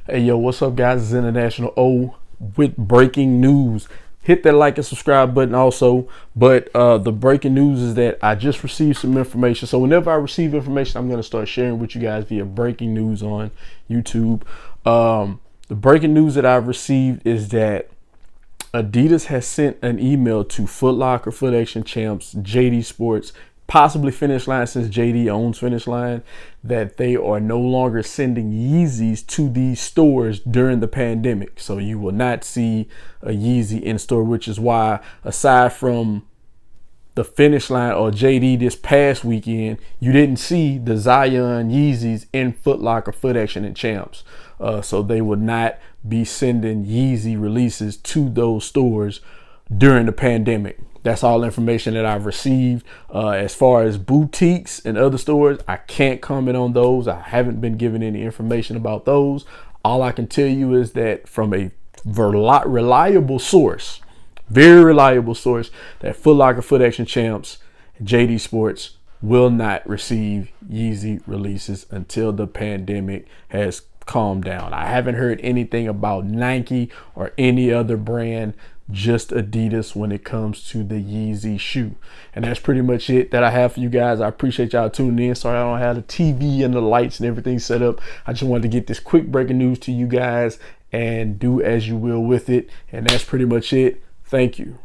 Hey yo, what's up guys? It's International O with breaking news. Hit that like and subscribe button also. But the breaking news is that I just received some information. So whenever I receive information, I'm going to start sharing with you guys via breaking news on YouTube. The breaking news that I've received is that Adidas has sent an email to Foot Locker, Foot Action Champs, JD Sports, possibly Finish Line, since JD owns Finish Line, that they are no longer sending Yeezys to these stores during the pandemic. So you will not see a Yeezy in store, which is why, aside from the Finish Line or JD this past weekend, you didn't see the Zion Yeezys in Foot Locker, Foot Action, and Champs. So they will not be sending Yeezy releases to those stores during the pandemic. That's all information that I've received. As far as boutiques and other stores, I can't comment on those. I haven't been given any information about those. All I can tell you is that from a reliable source, very reliable source, that Foot Locker, Foot Action Champs, JD Sports will not receive Yeezy releases until the pandemic has calmed down. I haven't heard anything about Nike or any other brand, just Adidas when it comes to the Yeezy shoe. And that's pretty much it that I have for you guys. I appreciate y'all tuning in. Sorry I don't have the TV and the lights and everything set up. I just wanted to get this quick breaking news to you guys and do as you will with it. And that's pretty much it. Thank you.